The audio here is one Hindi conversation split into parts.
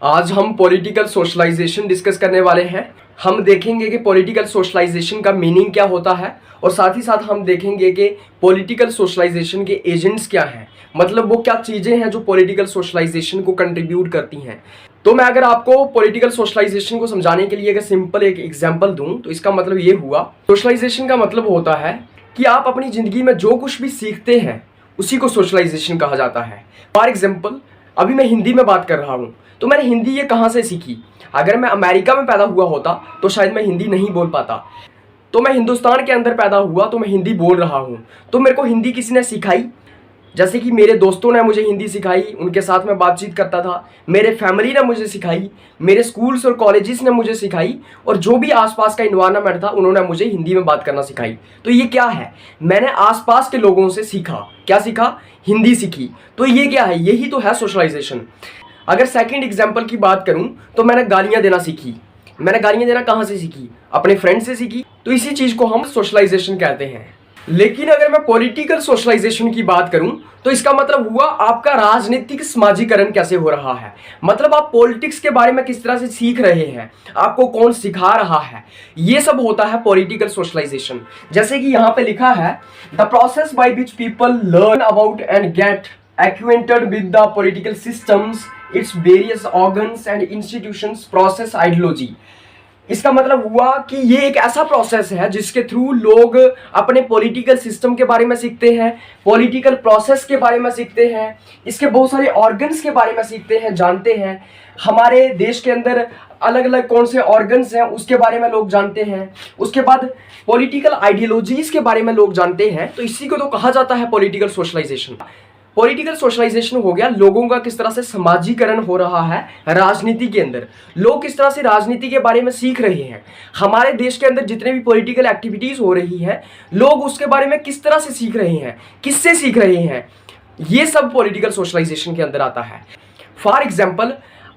आज हम पॉलिटिकल सोशलाइजेशन डिस्कस करने वाले हैं। हम देखेंगे कि पॉलिटिकल सोशलाइजेशन का मीनिंग क्या होता है और साथ ही साथ हम देखेंगे कि पॉलिटिकल सोशलाइजेशन के एजेंट्स क्या हैं, मतलब वो क्या चीज़ें हैं जो पॉलिटिकल सोशलाइजेशन को कंट्रीब्यूट करती हैं। तो मैं अगर आपको पॉलिटिकल सोशलाइजेशन को समझाने के लिए अगर सिंपल एक एग्जांपल दूं तो इसका मतलब ये हुआ, सोशलाइजेशन का मतलब होता है कि आप अपनी ज़िंदगी में जो कुछ भी सीखते हैं उसी को सोशलाइजेशन कहा जाता है। फॉर एग्जाम्पल, अभी मैं हिंदी में बात कर रहा हूँ तो मैंने हिंदी ये कहाँ से सीखी। अगर मैं अमेरिका में पैदा हुआ होता तो शायद मैं हिंदी नहीं बोल पाता। तो मैं हिंदुस्तान के अंदर पैदा हुआ तो मैं हिंदी बोल रहा हूँ, तो मेरे को हिंदी किसी ने सिखाई। जैसे कि मेरे दोस्तों ने मुझे हिंदी सिखाई, उनके साथ मैं बातचीत करता था, मेरे फैमिली ने मुझे सिखाई, मेरे स्कूल्स और कॉलेजेस ने मुझे सिखाई, और जो भी आसपास का इन्वायरमेंट था उन्होंने मुझे हिंदी में बात करना सिखाई। तो ये क्या है, मैंने आसपास के लोगों से सीखा। क्या सीखा? हिंदी सीखी। तो ये क्या है? यही तो है सोशलाइजेशन। अगर सेकंड एग्जांपल की बात करूं तो मैंने गालियां देना सीखी। मैंने गालियां देना कहां से सीखी? अपने फ्रेंड से सीखी। तो इसी चीज को हम सोशलाइजेशन कहते हैं। लेकिन अगर मैं पॉलिटिकल सोशलाइजेशन की बात करूं तो इसका मतलब हुआ आपका राजनीतिक समाजीकरण कैसे हो रहा है। मतलब आप पॉलिटिक्स के बारे में किस तरह से सीख रहे हैं, आपको कौन सिखा रहा है, ये सब होता है पॉलिटिकल सोशलाइजेशन। जैसे कि यहाँ पे लिखा है, the process by which people learn about and get acquainted with the political systems, its various organs and institutions, process ideology। इसका मतलब हुआ कि ये एक ऐसा प्रोसेस है जिसके थ्रू लोग अपने पॉलिटिकल सिस्टम के बारे में सीखते हैं, पॉलिटिकल प्रोसेस के बारे में सीखते हैं, इसके बहुत सारे ऑर्गन्स के बारे में सीखते हैं, जानते हैं। हमारे देश के अंदर अलग अलग कौन से ऑर्गन्स हैं उसके बारे में लोग जानते हैं। उसके बाद पॉलिटिकल आइडियोलॉजीज के बारे में लोग जानते हैं। तो इसी को तो कहा जाता है पॉलिटिकल सोशलाइजेशन। पॉलिटिकल सोशलाइजेशन हो गया लोगों का किस तरह से समाजीकरण हो रहा है राजनीति के अंदर। लोग किस तरह से राजनीति के बारे में सीख रहे हैं। हमारे देश के अंदर जितने भी पॉलिटिकल एक्टिविटीज हो रही हैं, लोग उसके बारे में किस तरह से सीख रहे हैं, किससे सीख रहे हैं, ये सब पॉलिटिकल सोशलाइजेशन के अंदर आता है। फॉर एग्जाम्पल,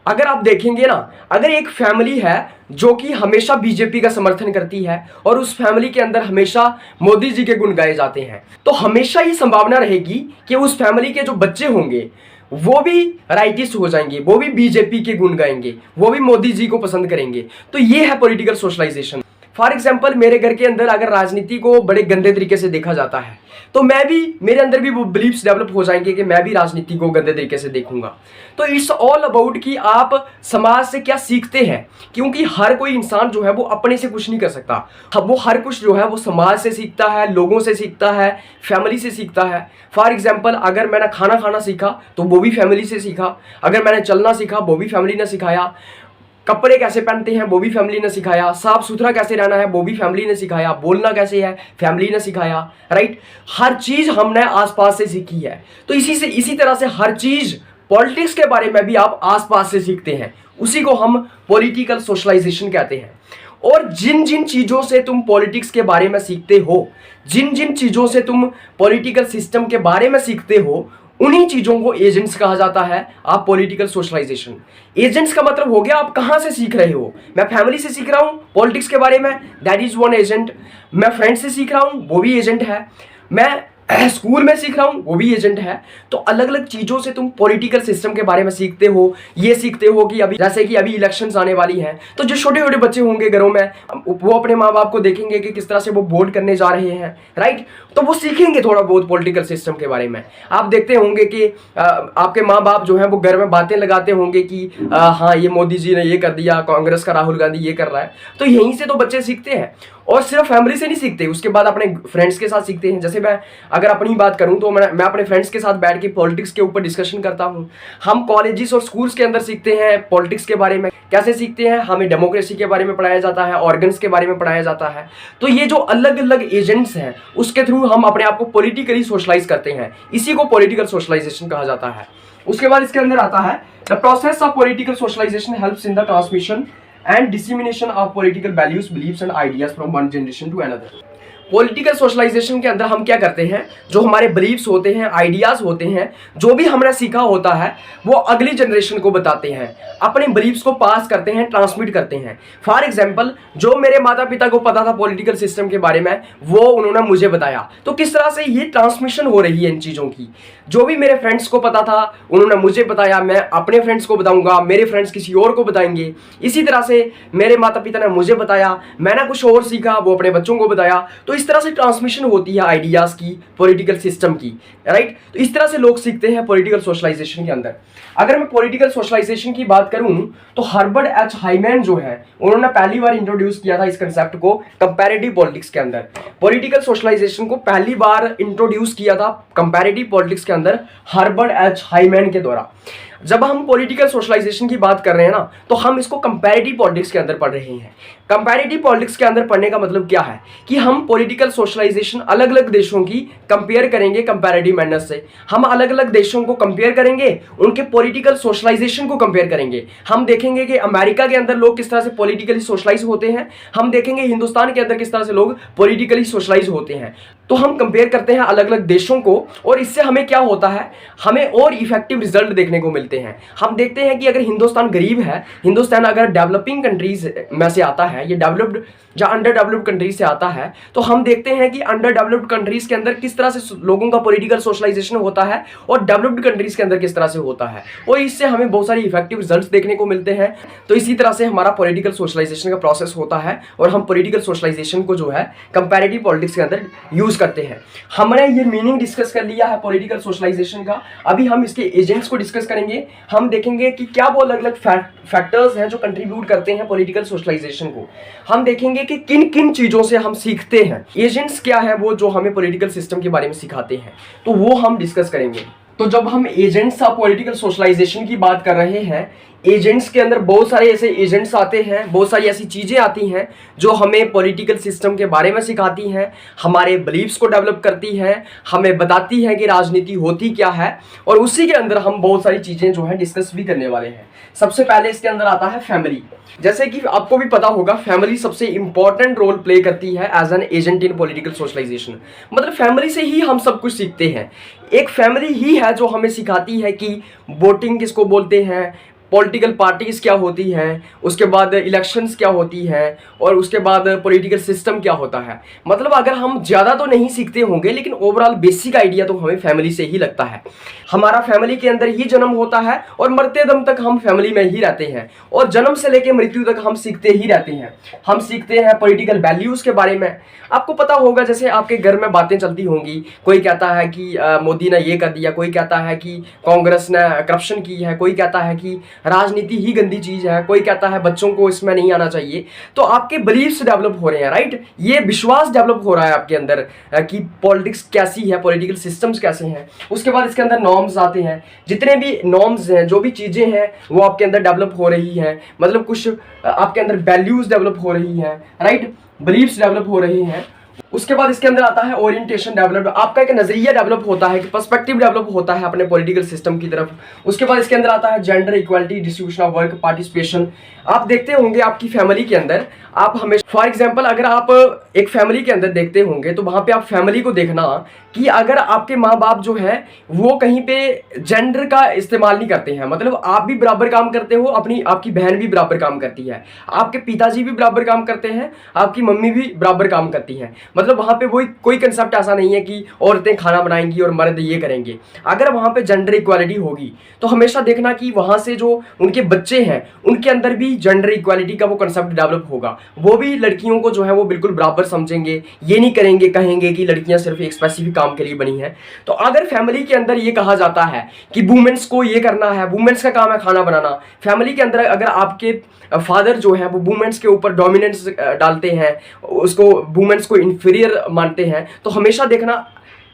अगर आप देखेंगे ना, अगर एक फैमिली है जो कि हमेशा बीजेपी का समर्थन करती है और उस फैमिली के अंदर हमेशा मोदी जी के गुण गाए जाते हैं, तो हमेशा ये संभावना रहेगी कि उस फैमिली के जो बच्चे होंगे वो भी राइटिस्ट हो जाएंगे, वो भी बीजेपी के गुण गाएंगे, वो भी मोदी जी को पसंद करेंगे। तो ये है पॉलिटिकल सोशलाइजेशन। फॉर एग्जाम्पल, मेरे घर के अंदर अगर राजनीति को बड़े गंदे तरीके से देखा जाता है तो मेरे अंदर भी वो बिलीफ्स डेवलप हो जाएंगे कि मैं भी राजनीति को गंदे तरीके से देखूंगा। तो इट्स ऑल अबाउट कि आप समाज से क्या सीखते हैं, क्योंकि हर कोई इंसान जो है वो अपने से कुछ नहीं कर सकता। वो हर कुछ जो है वो समाज से सीखता है, लोगों से सीखता है, फैमिली से सीखता है। फॉर एग्जाम्पल, अगर मैंने खाना खाना सीखा तो वो भी फैमिली से सीखा, अगर मैंने चलना सीखा वो भी फैमिली ने सिखाया, कपड़े कैसे पहनते हैं वो भी फैमिली ने सिखाया, साफ सुथरा कैसे रहना है वो भी फैमिली ने सिखाया, बोलना कैसे है फैमिली ने सिखाया, राइट। हर चीज हमने आसपास से सीखी है। तो इसी तरह से हर चीज पॉलिटिक्स के बारे में भी आप आसपास से सीखते हैं, उसी को हम पॉलिटिकल सोशलाइजेशन कहते हैं। और जिन जिन चीजों से तुम पॉलिटिक्स के बारे में सीखते हो, जिन जिन चीजों से तुम पॉलिटिकल सिस्टम के बारे में सीखते हो, उन्हीं चीजों को एजेंट्स कहा जाता है। आप पॉलिटिकल सोशलाइजेशन, एजेंट्स का मतलब हो गया आप कहां से सीख रहे हो। मैं फैमिली से सीख रहा हूं पॉलिटिक्स के बारे में, दैट इज वन एजेंट। मैं फ्रेंड से सीख रहा हूं, वो भी एजेंट है। मैं स्कूल में सीख रहा हूं, वो भी एजेंट है। तो अलग अलग चीजों से तुम पॉलिटिकल सिस्टम के बारे में सीखते हो। ये सीखते हो कि अभी जैसे कि अभी इलेक्शंस आने वाली हैं, तो जो छोटे छोटे बच्चे होंगे घरों में, वो अपने माँ बाप को देखेंगे कि किस तरह से वो वोट करने जा रहे हैं, राइट। तो वो सीखेंगे थोड़ा बहुत पॉलिटिकल सिस्टम के बारे में। आप देखते होंगे कि आपके माँ बाप जो है वो घर में बातें लगाते होंगे कि हाँ ये मोदी जी ने ये कर दिया, कांग्रेस का राहुल गांधी ये कर रहा है। तो यहीं से तो बच्चे सीखते हैं। और सिर्फ फैमिली से नहीं सीखते, उसके बाद अपने फ्रेंड्स के साथ सीखते हैं। जैसे मैं अगर अपनी बात करूं तो मैं अपने फ्रेंड्स के साथ बैठ के पॉलिटिक्स के ऊपर डिस्कशन करता हूं। हम कॉलेजेस और स्कूल्स के अंदर सीखते हैं पॉलिटिक्स के बारे में। कैसे सीखते हैं? हमें डेमोक्रेसी के बारे में पढ़ाया जाता है, ऑर्गन्स के बारे में पढ़ाया जाता है। तो ये जो अलग अलग एजेंट्स हैं उसके थ्रू हम अपने आप को पॉलिटिकली सोशलाइज करते हैं, इसी को पॉलिटिकल सोशलाइजेशन कहा जाता है। उसके बाद इसके अंदर आता है, the process of political socialisation helps in the transmission and dissemination of political values, beliefs and ideas from one generation to another। Political socialisation के अंदर हम क्या करते हैं, जो हमारे बिलीव्स होते हैं, आइडियाज होते हैं, जो भी हमने सीखा होता है वो अगली जनरेशन को बताते हैं, अपने बिलीव्स को पास करते हैं, ट्रांसमिट करते हैं। फॉर एग्जांपल, जो मेरे माता पिता को पता था पॉलिटिकल सिस्टम के बारे में, वो उन्होंने मुझे बताया। तो किस तरह से ये ट्रांसमिशन हो रही है इन चीज़ों की। जो भी मेरे फ्रेंड्स को पता था उन्होंने मुझे बताया, मैं अपने फ्रेंड्स को बताऊंगा, मेरे फ्रेंड्स किसी और को बताएंगे। इसी तरह से मेरे माता पिता ने मुझे बताया, मैंने कुछ और सीखा, वो अपने बच्चों को बताया। तो इस तरह से ट्रांसमिशन होती है आइडियाज की, पॉलिटिकल सिस्टम की, राइट। तो इस तरह से लोग सीखते हैं पॉलिटिकल सोशलाइजेशन के अंदर। अगर मैं पॉलिटिकल सोशलाइजेशन की बात करूं तो हर्बर्ट एच हाइमैन जो है, उन्होंने पहली बार इंट्रोड्यूस किया था इस कंसेप्ट को कंपैरेटिव पॉलिटिक्स के अंदर। पॉलिटिकल सोशलाइजेशन को पहली बार इंट्रोड्यूस किया था कंपैरेटिव पॉलिटिक्स के अंदर हर्बर्ट एच हाइमैन के द्वारा। जब हम पॉलिटिकल सोशलाइजेशन की बात कर रहे हैं ना, तो हम इसको कंपैरेटिव पॉलिटिक्स के अंदर पढ़ रहे हैं। कंपैरेटिव पॉलिटिक्स के अंदर पढ़ने का मतलब क्या है कि हम पॉलिटिकल सोशलाइजेशन अलग अलग देशों की कंपेयर करेंगे कंपैरेटिव मैनर से। हम अलग अलग देशों को कंपेयर करेंगे, उनके पॉलिटिकल सोशलाइजेशन को कंपेयर करेंगे। हम देखेंगे कि अमेरिका के अंदर लोग किस तरह से पॉलिटिकली सोशलाइज होते हैं, हम देखेंगे हिंदुस्तान के अंदर किस तरह से लोग पॉलिटिकली सोशलाइज होते हैं। तो हम कंपेयर करते हैं अलग अलग देशों को, और इससे हमें क्या होता है, हमें और इफेक्टिव रिजल्ट देखने को मिलते हैं। हम देखते हैं कि अगर हिंदुस्तान गरीब है, हिंदुस्तान अगर डेवलपिंग कंट्रीज में से आता है, ये डेवलप्ड या अंडर डेवलप्ड कंट्रीज से आता है, तो हम देखते हैं कि अंडर डेवलप्ड कंट्रीज के अंदर किस तरह से लोगों का पॉलिटिकल सोशलाइजेशन होता है और डेवलप्ड कंट्रीज के अंदर किस तरह से होता है, और इससे हमें बहुत सारी इफेक्टिव रिजल्ट्स देखने को मिलते हैं। तो इसी तरह से हमारा पॉलिटिकल सोशलाइजेशन का प्रोसेस होता है, और हम पॉलिटिकल सोशलाइजेशन को जो है कंपैरेटिव पॉलिटिक्स के अंदर यूज करते हैं। हमने ये मीनिंग डिस्कस कर लिया है पॉलिटिकल सोशलाइजेशन का। अभी हम इसके एजेंट्स को डिस्कस करेंगे। हम देखेंगे कि क्या वो अलग अलग फैक्टर्स हैं जो कंट्रीब्यूट करते हैं पॉलिटिकल सोशलाइजेशन को। हम देखेंगे कि किन किन चीजों से हम सीखते हैं, एजेंट्स क्या है वो जो हमें पॉलिटिकल सिस्टम के बारे में सिखाते हैं, तो वो हम डिस्कस करेंगे। तो जब हम एजेंट्स ऑफ पॉलिटिकल सोशलाइजेशन की बात कर रहे हैं, एजेंट्स के अंदर बहुत सारे ऐसे एजेंट्स आते हैं, बहुत सारी ऐसी चीज़ें आती हैं जो हमें पॉलिटिकल सिस्टम के बारे में सिखाती हैं, हमारे बिलीव्स को डेवलप करती हैं, हमें बताती हैं कि राजनीति होती क्या है, और उसी के अंदर हम बहुत सारी चीज़ें जो है डिस्कस भी करने वाले हैं। सबसे पहले इसके अंदर आता है फैमिली। जैसे कि आपको भी पता होगा, फैमिली सबसे इंपॉर्टेंट रोल प्ले करती है as an agent in political socialisation. मतलब फैमिली से ही हम सब कुछ सीखते हैं। एक फैमिली ही है जो हमें सिखाती है कि वोटिंग किसको बोलते हैं, पॉलिटिकल पार्टीज क्या होती हैं, उसके बाद इलेक्शंस क्या होती हैं, और उसके बाद पॉलिटिकल सिस्टम क्या होता है। मतलब अगर हम ज़्यादा तो नहीं सीखते होंगे, लेकिन ओवरऑल बेसिक आइडिया तो हमें फैमिली से ही लगता है। हमारा फैमिली के अंदर ही जन्म होता है, और मरते दम तक हम फैमिली में ही रहते हैं, और जन्म से लेकर मृत्यु तक हम सीखते ही रहते हैं। हम सीखते हैं पॉलिटिकल वैल्यूज़ के बारे में। आपको पता होगा, जैसे आपके घर में बातें चलती होंगी, कोई कहता है कि मोदी ने ये कर दिया, कोई कहता है कि कांग्रेस ने करप्शन की है, कोई कहता है कि राजनीति ही गंदी चीज है, कोई कहता है बच्चों को इसमें नहीं आना चाहिए। तो आपके बिलीफ्स डेवलप हो रहे हैं, राइट। ये विश्वास डेवलप हो रहा है आपके अंदर कि पॉलिटिक्स कैसी है, पॉलिटिकल सिस्टम्स कैसे हैं। उसके बाद इसके अंदर नॉर्म्स आते हैं। जितने भी नॉर्म्स हैं, जो भी चीजें हैं, वो आपके अंदर डेवलप हो रही हैं। मतलब कुछ आपके अंदर वैल्यूज डेवलप हो रही हैं, राइट, बिलीफ्स डेवलप हो रही हैं। उसके बाद इसके अंदर आता है ओरिएंटेशन डेवलप। आपका एक नजरिया डेवलप होता है, कि पर्सपेक्टिव डेवलप होता है अपने पॉलिटिकल सिस्टम की तरफ। उसके बाद इसके अंदर आता है gender equality, distribution of work, participation. आप देखते होंगे आपकी फैमिली के अंदर, आप हमेशा फॉर एग्जांपल अगर आप एक फैमिली के अंदर देखते होंगे, तो वहां पे आप फैमिली को देखना कि अगर आपके माँ बाप जो है वो कहीं पे जेंडर का इस्तेमाल नहीं करते हैं। मतलब आप भी बराबर काम करते हो, आपकी बहन भी बराबर काम करती है, आपके पिताजी भी बराबर काम करते हैं, आपकी मम्मी भी बराबर काम करती हैं। मतलब वहाँ पे कोई कंसेप्ट ऐसा नहीं है कि औरतें खाना बनाएंगी और मर्द ये करेंगे। अगर वहाँ पे जेंडर इक्वालिटी होगी, तो हमेशा देखना कि वहाँ से जो उनके बच्चे हैं, उनके अंदर भी जेंडर इक्वालिटी का वो कंसेप्ट डेवलप होगा। वो भी लड़कियों को जो है वो बिल्कुल बराबर समझेंगे, ये नहीं करेंगे, कहेंगे कि लड़कियां सिर्फ एक स्पेसिफिक काम के लिए बनी है। तो अगर फैमिली के अंदर ये कहा जाता है कि वुमेन्स को ये करना है, वुमेन्स का काम है खाना बनाना, फैमिली के अंदर अगर आपके फादर जो है वो वुमेन्स के ऊपर डोमिनेंस डालते हैं, उसको वुमेन्स को इंफीरियर मानते हैं, तो हमेशा देखना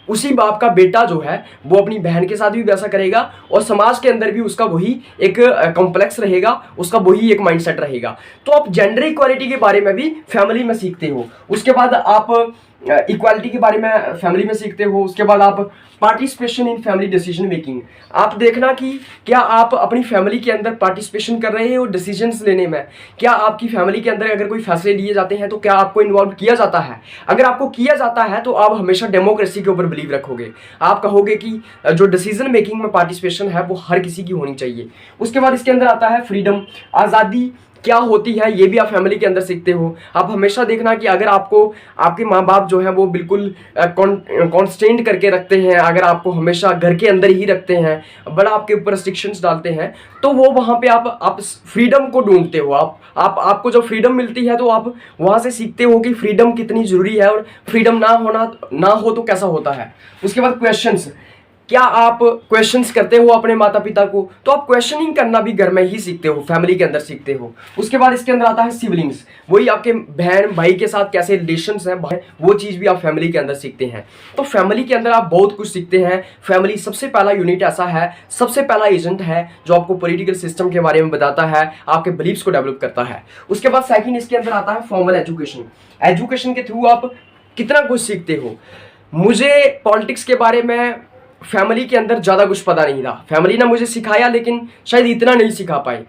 उसी बाप का बेटा जो है वो अपनी बहन के साथ भी वैसा करेगा, और समाज के अंदर भी उसका वही एक कॉम्प्लेक्स रहेगा, उसका वही एक माइंडसेट रहेगा। तो आप जेंडर इक्वालिटी के बारे में भी फैमिली में सीखते हो। उसके बाद आप इक्वालिटी के बारे में फैमिली में सीखते हो। उसके बाद आप participation in family decision making, आप देखना कि क्या आप अपनी फैमिली के अंदर पार्टिसिपेशन कर रहे हो डिसीजंस लेने में। क्या आपकी फैमिली के अंदर अगर कोई फैसले लिए जाते हैं तो क्या आपको इन्वॉल्व किया जाता है। अगर आपको किया जाता है तो आप हमेशा डेमोक्रेसी के ऊपर बिलीव रखोगे। आप कहोगे कि जो डिसीजन मेकिंग में पार्टिसिपेशन है वो हर किसी की होनी चाहिए। उसके बाद इसके अंदर आता है फ्रीडम, आज़ादी क्या होती है ये भी आप फैमिली के अंदर सीखते हो। आप हमेशा देखना कि अगर आपको आपके माँ बाप जो है वो बिल्कुल कॉन्स्टेंट करके रखते हैं, अगर आपको हमेशा घर के अंदर ही रखते हैं, बड़ा आपके ऊपर रिस्ट्रिक्शंस डालते हैं, तो वो वहाँ पे आप फ्रीडम को ढूंढते हो। आपको जब फ्रीडम मिलती है तो आप वहाँ से सीखते हो कि फ्रीडम कितनी ज़रूरी है और फ्रीडम ना हो तो कैसा होता है। उसके बाद क्वेश्चंस, क्या आप क्वेश्चंस करते हो अपने माता पिता को, तो आप क्वेश्चनिंग करना भी घर में ही सीखते हो, फैमिली के अंदर सीखते हो। उसके बाद इसके अंदर आता है सिबलिंग्स, वही आपके बहन भाई के साथ कैसे रिलेशंस हैं वो चीज़ भी आप फैमिली के अंदर सीखते हैं। तो फैमिली के अंदर आप बहुत कुछ सीखते हैं। फैमिली सबसे पहला यूनिट ऐसा है, सबसे पहला एजेंट है जो आपको पॉलिटिकल सिस्टम के बारे में बताता है, आपके बिलीव्स को डेवलप करता है। उसके बाद सेकंड इसके अंदर आता है फॉर्मल एजुकेशन। एजुकेशन के थ्रू आप कितना कुछ सीखते हो। मुझे पॉलिटिक्स के बारे में फैमिली के अंदर ज़्यादा कुछ पता नहीं था, फैमिली ने मुझे सिखाया लेकिन शायद इतना नहीं सिखा पाई।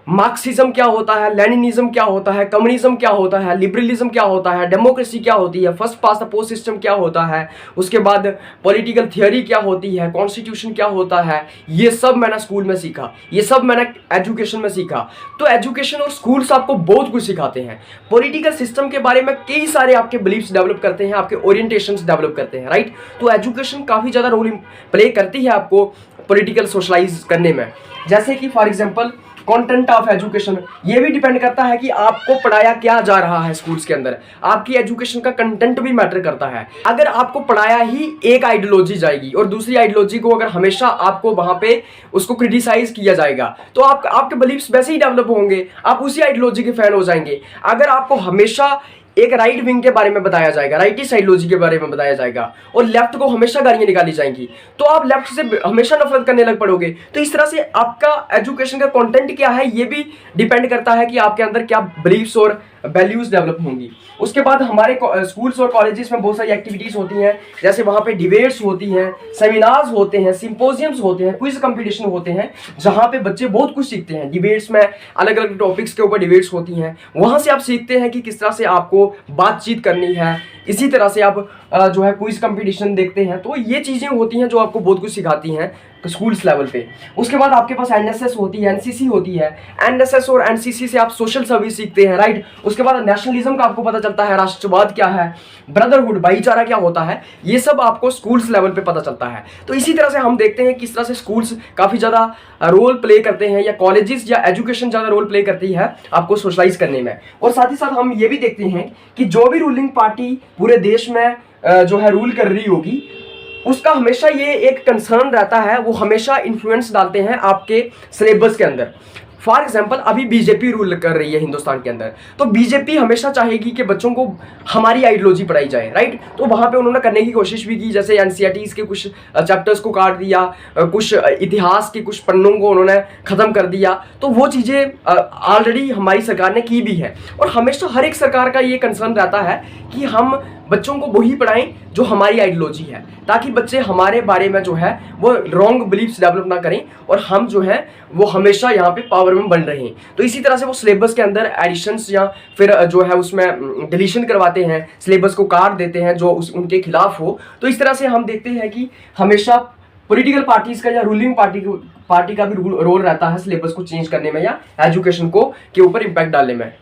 मार्क्सिज्म क्या होता है, लेनिनिज्म क्या होता है, कम्युनिज्म क्या होता है, लिबरलिज्म क्या होता है, डेमोक्रेसी क्या होती है, first past the post system क्या होता है, उसके बाद पॉलिटिकल थियोरी क्या होती है, कॉन्स्टिट्यूशन क्या होता है, ये सब मैंने स्कूल में सीखा, ये सब मैंने एजुकेशन में सीखा। तो एजुकेशन और स्कूल्स आपको बहुत कुछ सिखाते हैं। पॉलिटिकल सिस्टम के बारे में कई सारे आपके बिलीव्स डेवलप करते हैं, आपके ओरिएंटेशंस डेवलप करते हैं, राइट। तो एजुकेशन काफ़ी ज़्यादा रोल प्ले करती है आपको पॉलिटिकल सोशलाइज करने में। जैसे कि for example content of education, ये भी डिपेंड करता है कि आपको पढ़ाया क्या जा रहा है स्कूल्स के अंदर। आपकी एजुकेशन का कंटेंट भी मैटर करता है। अगर आपको पढ़ाया ही एक आइडियोलॉजी जाएगी और दूसरी आइडियोलॉजी को अगर हमेशा आपको वहां पे उसको क्रिटिसाइज किया जाएगा तो आपके बिलीफ्स वैसे ही डेवलप होंगे, आप उसी आइडियोलॉजी के फैन हो जाएंगे। अगर आपको हमेशा एक राइट विंग के बारे में बताया जाएगा, राइटिस्ट आइडियोलॉजी के बारे में बताया जाएगा और लेफ्ट को हमेशा गालियां निकाली जाएंगी, तो आप लेफ्ट से हमेशा नफरत करने लग पड़ोगे। तो इस तरह से आपका एजुकेशन का कंटेंट क्या है ये भी डिपेंड करता है कि आपके अंदर क्या बिलीव्स और वैल्यूज डेवलप होंगी। उसके बाद हमारे स्कूल्स और कॉलेजेस में बहुत सारी एक्टिविटीज होती हैं, जैसे वहाँ पे डिबेट्स होती हैं, सेमिनार्स होते हैं, सिंपोजियम्स होते हैं, क्विज कंपटीशन होते हैं, जहाँ पे बच्चे बहुत कुछ सीखते हैं। डिबेट्स में अलग अलग टॉपिक्स के ऊपर डिबेट्स होती हैं, वहाँ से आप सीखते हैं कि किस तरह से आपको बातचीत करनी है। इसी तरह से आप जो है क्विज कंपटीशन देखते हैं। तो ये चीज़ें होती हैं जो आपको बहुत कुछ सिखाती हैं स्कूल्स लेवल पे। उसके बाद आपके पास एनएसएस होती है, एनसीसी होती है। एनएसएस और एनसीसी से आप सोशल सर्विस सीखते हैं, राइट। उसके बाद नेशनलिज्म का आपको पता चलता है, राष्ट्रवाद क्या है, ब्रदरहुड भाईचारा क्या होता है, ये सब आपको स्कूल्स लेवल पे पता चलता है। तो इसी तरह से हम देखते हैं किस तरह से स्कूल्स काफ़ी ज़्यादा रोल प्ले करते हैं, या कॉलेजेस या एजुकेशन ज़्यादा रोल प्ले करती है आपको सोशलाइज करने में। और साथ ही साथ हम ये भी देखते हैं कि जो भी रूलिंग पार्टी पूरे देश में जो है रूल कर रही होगी, उसका हमेशा ये एक कंसर्न रहता है, वो हमेशा इन्फ्लुएंस डालते हैं आपके सिलेबस के अंदर। फॉर एग्जाम्पल अभी बीजेपी रूल कर रही है हिंदुस्तान के अंदर, तो बीजेपी हमेशा चाहेगी कि बच्चों को हमारी आइडियोलॉजी पढ़ाई जाए, राइट। तो वहाँ पे उन्होंने करने की कोशिश भी की, जैसे एनसीईआरटीज़ के कुछ चैप्टर्स को काट दिया, कुछ इतिहास के कुछ पन्नों को उन्होंने ख़त्म कर दिया। तो वो चीज़ें ऑलरेडी हमारी सरकार ने की भी है। और हमेशा हर एक सरकार का ये कंसर्न रहता है कि हम बच्चों को वही पढ़ाएं जो हमारी आइडियोलॉजी है, ताकि बच्चे हमारे बारे में जो है वो रॉन्ग बिलीफ्स डेवलप ना करें और हम जो है वो हमेशा यहाँ पे पावर में बन रहे हैं। तो इसी तरह से वो सिलेबस के अंदर एडिशंस या फिर जो है उसमें डिलीशन करवाते हैं, सिलेबस को काट देते हैं जो उनके खिलाफ हो। तो इस तरह से हम देखते हैं कि हमेशा पॉलिटिकल पार्टीज का या रूलिंग पार्टी का भी रोल रहता है सिलेबस को चेंज करने में या एजुकेशन को के ऊपर इम्पैक्ट डालने में।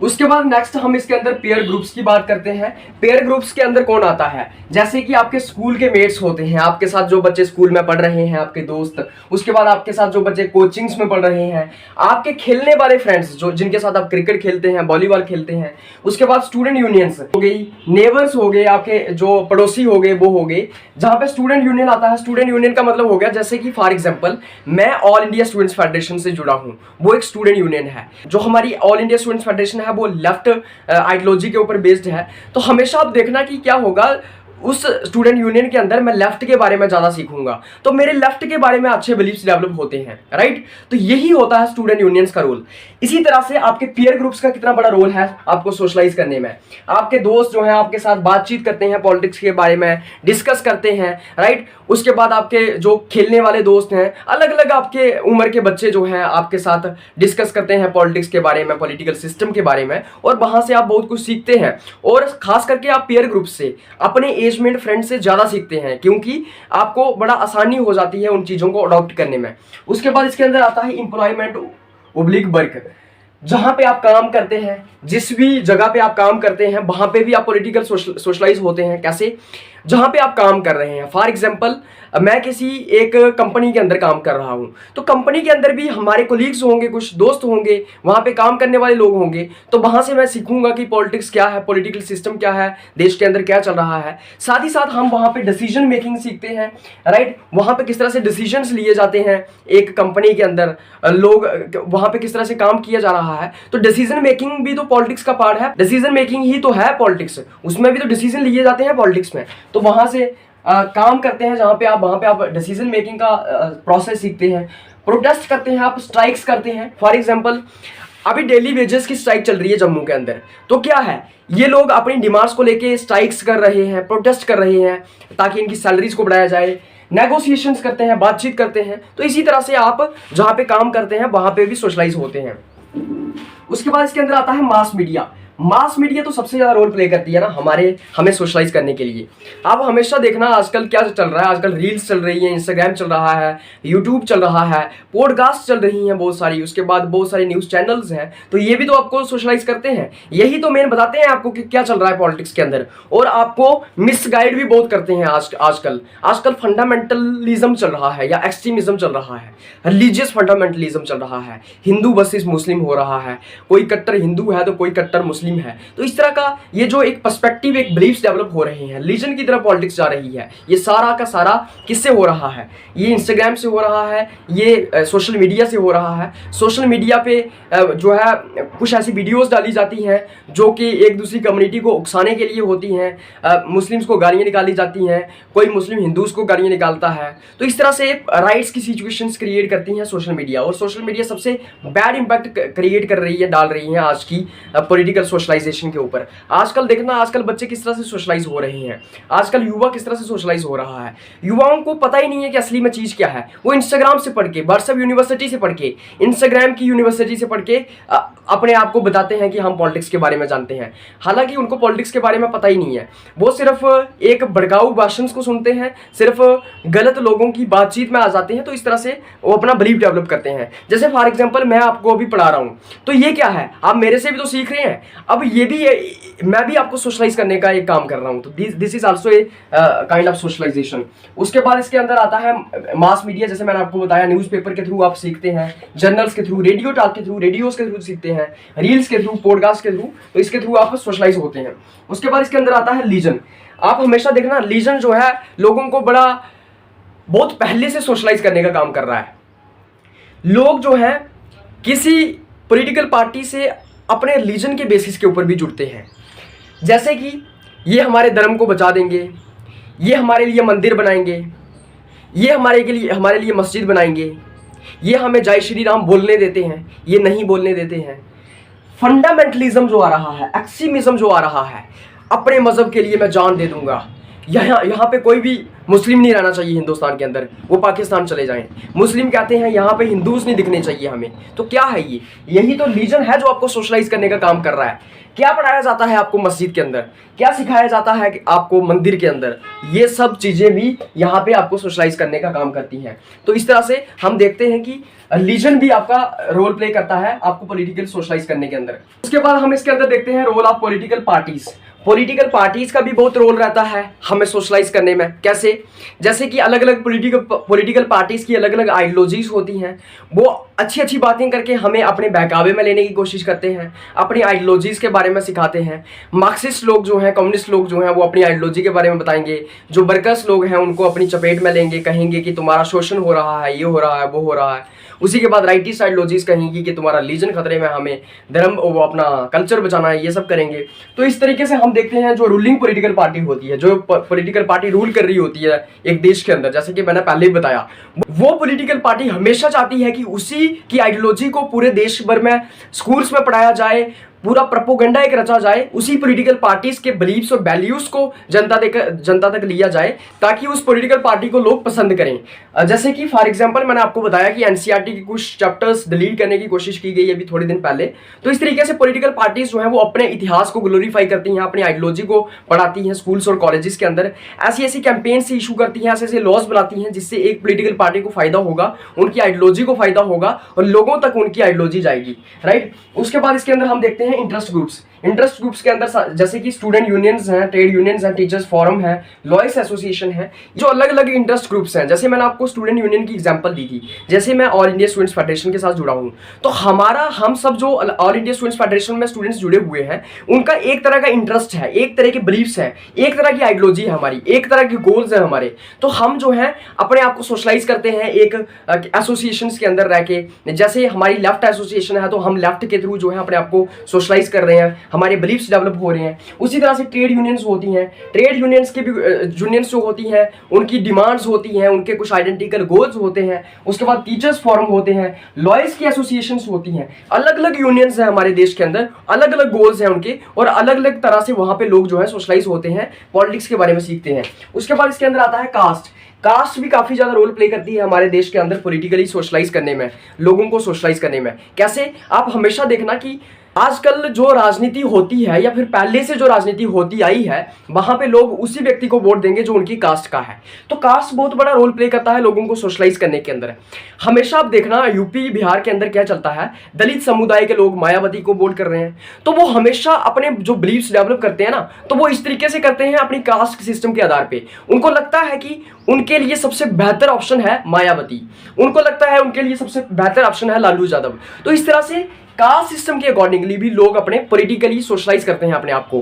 उसके बाद नेक्स्ट हम इसके अंदर पेयर ग्रुप्स की बात करते हैं। पेयर ग्रुप्स के अंदर कौन आता है, जैसे कि आपके स्कूल के मेट्स होते हैं, आपके साथ जो बच्चे स्कूल में पढ़ रहे हैं, आपके दोस्त। उसके बाद आपके साथ जो बच्चे कोचिंग्स में पढ़ रहे हैं, आपके खेलने वाले फ्रेंड्स जो जिनके साथ आप क्रिकेट खेलते हैं, वॉलीबॉल खेलते हैं। उसके बाद स्टूडेंट यूनियंस हो गई, नेबर्स हो गए, आपके जो पड़ोसी हो गए वो हो गए, जहाँ पे स्टूडेंट यूनियन आता है। स्टूडेंट यूनियन का मतलब हो गया जैसे कि फॉर एग्जाम्पल मैं ऑल इंडिया स्टूडेंट्स फेडरेशन से जुड़ा हूँ, वो एक स्टूडेंट यूनियन है। जो हमारी ऑल इंडिया स्टूडेंट्स फेडरेशन है वो लेफ्ट आइडियोलॉजी के ऊपर बेस्ड है। तो हमेशा आप देखना कि क्या होगा, उस स्टूडेंट यूनियन के अंदर मैं लेफ्ट के बारे में ज़्यादा सीखूंगा, तो मेरे लेफ्ट के बारे में अच्छे बिलीफ्स डेवलप होते हैं, राइट। तो यही होता है स्टूडेंट यूनियंस का रोल। इसी तरह से आपके पीयर ग्रुप्स का कितना बड़ा रोल है आपको सोशलाइज करने में। आपके दोस्त जो हैं आपके साथ बातचीत करते हैं, पॉलिटिक्स के बारे में डिस्कस करते हैं, राइट। उसके बाद आपके जो खेलने वाले दोस्त हैं, अलग अलग आपके उम्र के बच्चे जो हैं आपके साथ डिस्कस करते हैं पॉलिटिक्स के बारे में, पॉलिटिकल सिस्टम के बारे में, और वहां से आप बहुत कुछ सीखते हैं। और खास करके आप पीयर ग्रुप से, अपने एजमेंट फ्रेंड से ज़्यादा सीखते हैं, क्योंकि आपको बड़ा आसानी हो जाती है उन चीज़ों को अडॉप्ट करने में। उसके बाद इसके अंदर आता है एम्प्लॉयमेंट ओब्लिक वर्क। जहां पे आप काम करते हैं, जिस भी जगह पे आप काम करते हैं, वहां पे भी आप पॉलिटिकल सोशलाइज होते हैं। कैसे? जहां पे आप काम कर रहे हैं, फॉर एग्जांपल मैं किसी एक कंपनी के अंदर काम कर रहा हूं, तो कंपनी के अंदर भी हमारे कोलीग्स होंगे, कुछ दोस्त होंगे, वहां पे काम करने वाले लोग होंगे। तो वहां से मैं सीखूंगा कि पॉलिटिक्स क्या है, पॉलिटिकल सिस्टम क्या है, देश के अंदर क्या चल रहा है। साथ ही साथ हम वहां पे डिसीजन मेकिंग सीखते हैं, राइट। वहां पे किस तरह से डिसीजंस लिए जाते हैं एक कंपनी के अंदर, लोग वहां पे किस तरह से काम किया जा रहा है। तो डिसीजन मेकिंग भी तो पॉलिटिक्स का पार्ट है, डिसीजन मेकिंग ही तो है पॉलिटिक्स, उसमें भी तो डिसीजन लिए जाते हैं पॉलिटिक्स में। तो वहां से काम करते हैं जहां पे आप, वहां पे आप डिसीजन मेकिंग का प्रोसेस सीखते हैं। प्रोटेस्ट करते हैं आप, स्ट्राइक्स करते हैं। फॉर एग्जांपल अभी डेली वेजेस की स्ट्राइक चल रही है जम्मू के अंदर, तो क्या है, ये लोग अपनी डिमांड्स को लेके स्ट्राइक्स कर रहे हैं, प्रोटेस्ट कर रहे हैं, ताकि इनकी सैलरीज को बढ़ाया जाए, नेगोशिएशंस करते हैं, बातचीत करते हैं। तो इसी तरह से आप जहां पे काम करते हैं वहां पे भी सोशलाइज होते हैं। उसके बाद इसके अंदर आता है मास मीडिया। मास मीडिया तो सबसे ज्यादा रोल प्ले करती है ना हमें सोशलाइज करने के लिए। आप हमेशा देखना आजकल क्या चल रहा है, आजकल रील्स चल रही है, इंस्टाग्राम चल रहा है, यूट्यूब चल रहा है, पॉडकास्ट चल रही हैं बहुत सारी, उसके बाद बहुत सारी न्यूज चैनल्स हैं। तो ये भी तो आपको सोशलाइज करते हैं, यही तो मेन बताते हैं आपको कि क्या चल रहा है पॉलिटिक्स के अंदर, और आपको मिसगाइड भी बहुत करते हैं। आजकल फंडामेंटलिज्म चल रहा है या एक्सट्रीमिज्म चल रहा है, रिलीजियस फंडामेंटलिज्म चल रहा है, हिंदू वर्सेस मुस्लिम हो रहा है, कोई कट्टर हिंदू है तो कोई कट्टर मुस्लिम है। तो इस तरह का ये जो एक पर्सपेक्टिव, एक बिलीफ्स डेवलप हो रहे हैं, रिलीजन की तरफ पॉलिटिक्स जा रही है। ये सारा का सारा किससे हो रहा है? ये इंस्टाग्राम से हो रहा है, ये सोशल मीडिया से हो रहा है। सोशल मीडिया पे जो है कुछ ऐसी वीडियोस डाली जाती हैं जो कि एक दूसरी कम्युनिटी को उकसाने के लिए होती हैं। मुस्लिम्स को गालियाँ निकाली जाती हैं, कोई मुस्लिम हिंदूज को गालियाँ निकालता है। तो इस तरह से राइट्स की सिचुएशंस क्रिएट करती हैं सोशल मीडिया, और सोशल मीडिया सबसे बैड इम्पैक्ट क्रिएट कर रही है, डाल रही है आज की पॉलिटिकल सोशलाइजेशन के ऊपर। आजकल देखना, आजकल बच्चे किस तरह से सोशलाइज हो रहे हैं, आजकल युवा किस तरह से सोशलाइज हो रहा है। युवाओं को पता ही नहीं है कि असली में चीज़ क्या है। वो इंस्टाग्राम से पढ़ के, व्हाट्सएप यूनिवर्सिटी से पढ़ के, इंस्टाग्राम की यूनिवर्सिटी से पढ़ के अपने आप को बताते हैं कि हम पॉलिटिक्स के बारे में जानते हैं, हालांकि उनको पॉलिटिक्स के बारे में पता ही नहीं है। वो सिर्फ एक भड़काऊ भाषण को सुनते हैं, सिर्फ गलत लोगों की बातचीत में आ जाते हैं। तो इस तरह से वो अपना बिलीफ डेवलप करते हैं। जैसे फॉर एग्जांपल मैं आपको अभी पढ़ा रहा हूँ, तो ये क्या है, आप मेरे से भी तो सीख रहे हैं। अब ये भी मैं भी आपको सोशलाइज करने का एक काम कर रहा हूँ, तो this is also a kind of socialisation. उसके बाद इसके अंदर आता है मास मीडिया। जैसे मैंने आपको बताया, न्यूज़पेपर के थ्रू आप सीखते हैं, जर्नल्स के थ्रू, रेडियो टॉक के थ्रू, रेडियोस के थ्रू सीखते हैं, रील्स के थ्रू, पॉडकास्ट के थ्रू। तो इसके थ्रू आप सोशलाइज होते हैं। उसके बाद इसके अंदर आता है रीजन। आप हमेशा देखना, रीजन जो है लोगों को बहुत पहले से सोशलाइज करने का काम कर रहा है। लोग जो है किसी पॉलिटिकल पार्टी से अपने रिलीजन के बेसिस के ऊपर भी जुड़ते हैं, जैसे कि ये हमारे धर्म को बचा देंगे, ये हमारे लिए मंदिर बनाएंगे, ये हमारे लिए मस्जिद बनाएंगे, ये हमें जय श्री राम बोलने देते हैं, ये नहीं बोलने देते हैं। फंडामेंटलिज्म जो आ रहा है, एक्सट्रीमिज्म जो आ रहा है, अपने मजहब के लिए मैं जान दे दूंगा, यहाँ पे कोई भी मुस्लिम नहीं रहना चाहिए हिंदुस्तान के अंदर, वो पाकिस्तान चले जाएं। मुस्लिम कहते हैं यहाँ पे हिंदूज नहीं दिखने चाहिए हमें। तो क्या है ये? यही तो रीजन है जो आपको सोशलाइज करने का काम कर रहा है। क्या पढ़ाया जाता है आपको मस्जिद के अंदर, क्या सिखाया जाता है आपको मंदिर के अंदर, ये सब चीज़ें भी यहाँ पे आपको सोशलाइज करने का काम करती हैं। तो इस तरह से हम देखते हैं कि रिलीजन भी आपका रोल प्ले करता है आपको पॉलिटिकल सोशलाइज करने के अंदर। उसके बाद हम इसके अंदर देखते हैं role of political parties. Political parties का भी बहुत रोल रहता है हमें सोशलाइज करने में। कैसे? जैसे कि अलग अलग पॉलिटिकल पार्टीज की अलग अलग आइडियोलॉजीज होती हैं, वो अच्छी अच्छी बातें करके हमें अपने बहकावे में लेने की कोशिश करते हैं, अपनी आइडियोलॉजीज़ के बारे में सिखाते हैं। मार्क्सिस्ट लोग जो हैं, कम्युनिस्ट लोग जो हैं, वो अपनी आइडियोलॉजी के बारे में बताएंगे। जो वर्कर्स लोग हैं उनको अपनी चपेट में लेंगे, कहेंगे कि तुम्हारा शोषण हो रहा है, ये हो रहा है, वो हो रहा है। उसी के बाद राइटिस्ट आइडियोलॉजीज कहेंगी कि तुम्हारा रिलीजन खतरे में, हमें धर्म वो अपना कल्चर बचाना है, ये सब करेंगे। तो इस तरीके से हम देखते हैं जो रूलिंग पॉलिटिकल पार्टी होती है, जो पॉलिटिकल पार्टी रूल कर रही होती है एक देश के अंदर, जैसे कि मैंने पहले ही बताया, वो पॉलिटिकल पार्टी हमेशा चाहती है कि उसी की आइडियोलॉजी को पूरे देश भर में स्कूल्स में पढ़ाया जाए, पूरा प्रोपोगंडा एक रचा जाए, उसी पॉलिटिकल पार्टीज के बिलीव्स और वैल्यूज को जनता तक लिया जाए, ताकि उस पॉलिटिकल पार्टी को लोग पसंद करें। जैसे कि फॉर एग्जांपल मैंने आपको बताया कि एनसीईआरटी के कुछ चैप्टर्स डिलीट करने की कोशिश की गई अभी थोड़े दिन पहले। तो इस तरीके से पॉलिटिकल पार्टीज जो है वो अपने इतिहास को ग्लोरीफाई करती हैं, अपनी आइडियोलॉजी को पढ़ाती हैं स्कूल्स और कॉलेजेस के अंदर, ऐसी ऐसी कैंपेन्स इशू करती हैं, ऐसे ऐसे लॉज बनाती हैं जिससे एक पॉलिटिकल पार्टी को फायदा होगा, उनकी आइडियोलॉजी को फायदा होगा और लोगों तक उनकी आइडियोलॉजी जाएगी, राइट। उसके बाद इसके अंदर हम देखते हैं इंटरेस्ट ग्रुप्स के अंदर जैसे कि स्टूडेंट यूनियंस हैं, ट्रेड यूनियंस हैं, टीचर्स फोरम है, लॉयर्स एसोसिएशन है, जो अलग अलग इंटरेस्ट ग्रुप्स हैं। जैसे मैंने आपको स्टूडेंट यूनियन की एग्जांपल दी थी, जैसे मैं ऑल इंडिया स्टूडेंट्स फेडरेशन के साथ जुड़ा हूं, तो हम सब जो ऑल इंडिया स्टूडेंट्स फेडरेशन में स्टूडेंट्स जुड़े हुए हैं, उनका एक तरह का इंटरेस्ट है, एक तरह के बिलीव्स है, एक तरह की आइडियोलॉजी है हमारी, एक तरह के गोल्स हैं हमारे। तो हम जो है अपने आप को सोशलाइज करते हैं एक एसोसिएशन के अंदर रह के। जैसे हमारी लेफ्ट एसोसिएशन है तो हम लेफ्ट के थ्रू जो है अपने आप को सोशलाइज कर रहे हैं, हमारे बिलीफ्स डेवलप हो रहे हैं। उसी तरह से ट्रेड यूनियंस होती हैं, ट्रेड यूनियंस के भी यूनियंस जो होती हैं उनकी डिमांड्स होती हैं, उनके कुछ आइडेंटिकल गोल्स होते हैं। उसके बाद टीचर्स फोरम होते हैं, लॉयर्स की एसोसिएशंस होती हैं, अलग अलग यूनियंस हैं हमारे देश के अंदर, अलग अलग गोल्स हैं उनके, और अलग अलग तरह से वहां पे लोग जो है सोशलाइज होते हैं, पॉलिटिक्स के बारे में सीखते हैं। उसके बाद इसके अंदर आता है कास्ट भी काफी ज्यादा रोल प्ले करती है हमारे देश के अंदर पॉलिटिकली सोशलाइज करने में, लोगों को सोशलाइज करने में। कैसे? आप हमेशा देखना कि आजकल जो राजनीति होती है या फिर पहले से जो राजनीति होती आई है, वहां पे लोग उसी व्यक्ति को वोट देंगे जो उनकी कास्ट का है। तो कास्ट बहुत बड़ा रोल प्ले करता है लोगों को सोशलाइज करने के अंदर। हमेशा आप देखना यूपी बिहार के अंदर क्या चलता है, दलित समुदाय के लोग मायावती को वोट कर रहे हैं, तो वो हमेशा अपने जो बिलीव्स डेवलप करते हैं ना, तो वो इस तरीके से करते हैं अपनी कास्ट सिस्टम के आधार पे। उनको लगता है कि उनके लिए सबसे बेहतर ऑप्शन है मायावती, उनको लगता है उनके लिए सबसे बेहतर ऑप्शन है लालू यादव। तो इस तरह से कास्ट सिस्टम के अकॉर्डिंगली भी लोग अपने पॉलिटिकली सोशलाइज करते हैं अपने आप को।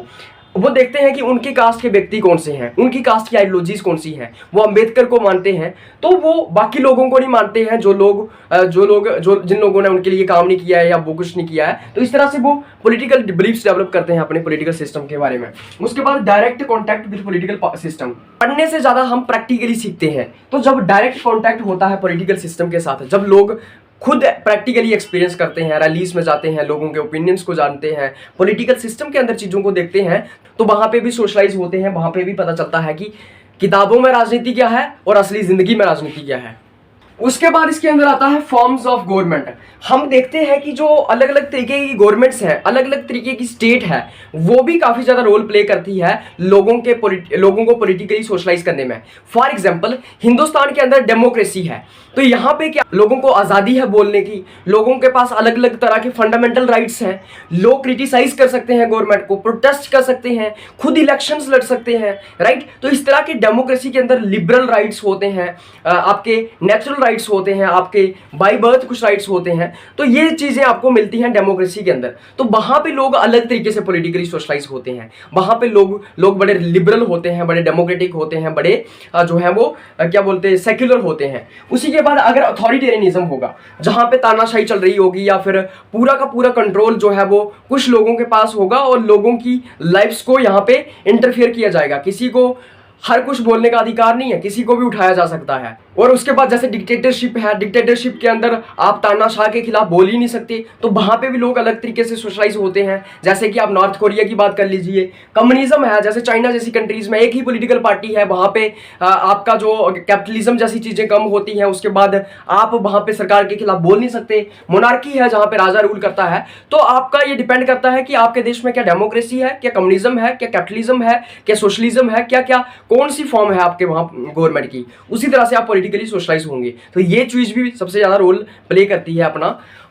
वो देखते हैं कि उनके कास्ट के व्यक्ति कौन से हैं, उनकी कास्ट की आइडियोलॉजीज कौन सी हैं। वो अंबेडकर को मानते हैं तो वो बाकी लोगों को नहीं मानते हैं, जिन लोगों ने उनके लिए काम नहीं किया है या वो कुछ नहीं किया है। तो इस तरह से वो पॉलिटिकल बिलीफ्स डेवलप करते हैं अपने पॉलिटिकल सिस्टम के बारे में। उसके बाद direct contact with political system, पढ़ने से ज्यादा हम प्रैक्टिकली सीखते हैं। तो जब डायरेक्ट कॉन्टैक्ट होता है पॉलिटिकल सिस्टम के साथ, जब लोग खुद प्रैक्टिकली एक्सपीरियंस करते हैं, रैलीज में जाते हैं, लोगों के ओपिनियंस को जानते हैं, पॉलिटिकल सिस्टम के अंदर चीज़ों को देखते हैं, तो वहाँ पे भी सोशलाइज होते हैं। वहाँ पे भी पता चलता है कि किताबों में राजनीति क्या है और असली ज़िंदगी में राजनीति क्या है। उसके बाद इसके अंदर आता है फॉर्म्स ऑफ गवर्नमेंट। हम देखते हैं कि जो अलग अलग तरीके की गवर्नमेंट्स हैं, अलग अलग तरीके की स्टेट है, वो भी काफ़ी ज़्यादा रोल प्ले करती है लोगों को पॉलिटिकली सोशलाइज करने में। फॉर एग्जांपल हिंदुस्तान के अंदर डेमोक्रेसी है, तो यहाँ पे क्या लोगों को आज़ादी है बोलने की, लोगों के पास अलग अलग तरह के फंडामेंटल राइट्स हैं, लोग क्रिटिसाइज कर सकते हैं गवर्नमेंट को, प्रोटेस्ट कर सकते हैं, खुद इलेक्शंस लड़ सकते हैं, राइट। तो इस तरह के डेमोक्रेसी के अंदर लिबरल राइट्स होते हैं, आपके नेचुरल राइट्स होते हैं, आपके बाय बर्थ कुछ राइट्स होते हैं। तो ये चीजें आपको मिलती हैं डेमोक्रेसी के अंदर। तो वहां पे लोग अलग तरीके से पॉलिटिकली सोशलाइज होते हैं, वहां पे लोग बड़े लिबरल होते हैं, बड़े डेमोक्रेटिक होते हैं, बड़े जो है वो क्या बोलते हैं सेक्युलर होते हैं। उसी के बाद अगर अथॉरिटेरियनिज्म होगा, जहां पे तानाशाही चल रही होगी या फिर पूरा का पूरा कंट्रोल जो है वो कुछ लोगों के पास होगा और लोगों की लाइफ्स को यहाँ पे इंटरफेयर किया जाएगा, किसी को हर कुछ बोलने का अधिकार नहीं है, किसी को भी उठाया जा सकता है। और उसके बाद जैसे डिक्टेटरशिप है, डिक्टेटरशिप के अंदर आप तानाशाह के खिलाफ बोल ही नहीं सकते, तो वहां पे भी लोग अलग तरीके से सोशलाइज होते हैं। जैसे कि आप नॉर्थ कोरिया की बात कर लीजिए, कम्युनिज्म है, जैसे चाइना जैसी कंट्रीज में एक ही पॉलिटिकल पार्टी है, वहां पे आपका जो कैपिटलिज्म जैसी चीजें कम होती हैं। उसके बाद आप वहां पे सरकार के खिलाफ बोल नहीं सकते, मोनार्की है जहां पे राजा रूल करता है। तो आपका ये डिपेंड करता है कि आपके देश में क्या डेमोक्रेसी है, क्या कम्युनिज्म है, क्या कैपिटलिज्म है, क्या सोशलिज्म है, क्या क्या कौन सी फॉर्म है आपके वहां गवर्नमेंट की। उसी तरह से आप पॉलिटिकली सोशलाइज होंगे। तो ये चीज भी सबसे ज्यादा रोल प्ले करती है अपना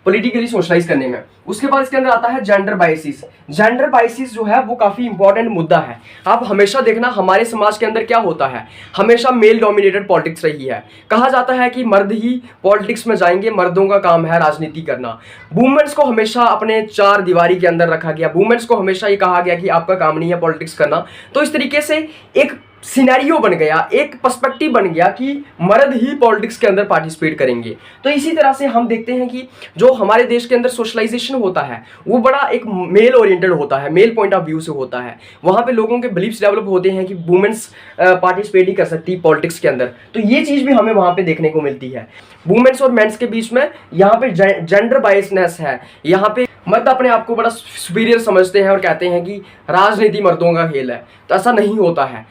पॉलिटिकली सोशलाइज करने में। उसके बाद इसके अंदर आता है जेंडर बाइसिस। जेंडर बाइसिस जो है वो काफी इंपॉर्टेंट मुद्दा है। आप हमेशा देखना हमारे समाज के अंदर क्या होता है, हमेशा मेल डोमिनेटेड पॉलिटिक्स रही है। कहा जाता है कि मर्द ही पॉलिटिक्स में जाएंगे, मर्दों का काम है राजनीति करना। वुमेन्स को हमेशा अपने चार दीवारी के अंदर रखा गया, वुमेन्स को हमेशा ये कहा गया कि आपका काम नहीं है पॉलिटिक्स करना। तो इस तरीके से एक सिनेरियो बन गया, एक पर्सपेक्टिव बन गया कि मर्द ही पॉलिटिक्स के अंदर पार्टिसिपेट करेंगे। तो इसी तरह से हम देखते हैं कि जो हमारे देश के अंदर सोशलाइजेशन होता है वो बड़ा एक मेल ओरिएंटेड होता है, मेल पॉइंट ऑफ व्यू से होता है। वहाँ पे लोगों के बिलीफ्स डेवलप होते हैं कि वुमेन्स पार्टिसिपेट ही कर सकती है पॉलिटिक्स के अंदर। तो ये चीज़ भी हमें वहाँ पे देखने को मिलती है। वुमेन्स और मेंस के बीच में यहाँ पे जेंडर बायसनेस है। यहाँ पे मर्द अपने आप को बड़ा सुपीरियर समझते हैं और कहते हैं कि राजनीति मर्दों का खेल है। तो ऐसा नहीं होता है।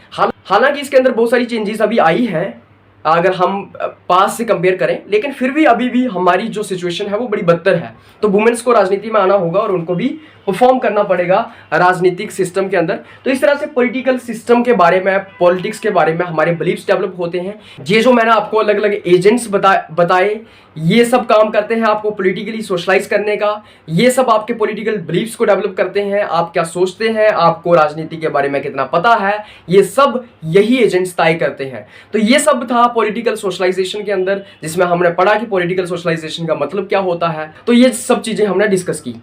हालांकि इसके अंदर बहुत सारी चेंजेस अभी आई हैं अगर हम पास से कंपेयर करें, लेकिन फिर भी अभी भी हमारी जो सिचुएशन है वो बड़ी बदतर है। तो वुमेन्स को राजनीति में आना होगा और उनको भी परफॉर्म करना पड़ेगा राजनीतिक सिस्टम के अंदर। तो इस तरह से पॉलिटिकल सिस्टम के बारे में, पॉलिटिक्स के बारे में हमारे बिलीफ्स डेवलप होते हैं। ये जो मैंने आपको अलग अलग एजेंट्स बताए ये सब काम करते हैं आपको पॉलिटिकली सोशलाइज करने का। ये सब आपके पॉलिटिकल बिलीफ्स को डेवलप करते हैं, आप क्या सोचते हैं, आपको राजनीति के बारे में कितना पता है, ये सब यही एजेंट्स तय करते हैं। तो ये सब था पॉलिटिकल सोशलाइजेशन के अंदर, जिसमें हमने पढ़ा कि पॉलिटिकल सोशलाइजेशन का मतलब क्या होता है। तो ये सब चीजें हमने डिस्कस की।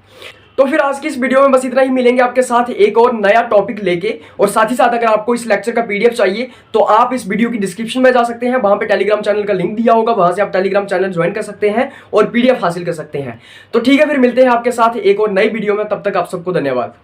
तो फिर आज की इस वीडियो में बस इतना ही। मिलेंगे आपके साथ एक और नया टॉपिक लेके। और साथ ही साथ अगर आपको इस लेक्चर का पीडीएफ चाहिए तो आप इस वीडियो की डिस्क्रिप्शन में जा सकते हैं, वहां पे टेलीग्राम चैनल का लिंक दिया होगा, वहां से आप टेलीग्राम चैनल ज्वाइन कर सकते हैं और पीडीएफ हासिल कर सकते हैं। तो ठीक है, फिर मिलते हैं आपके साथ एक और नई वीडियो में। तब तक आप सबको धन्यवाद।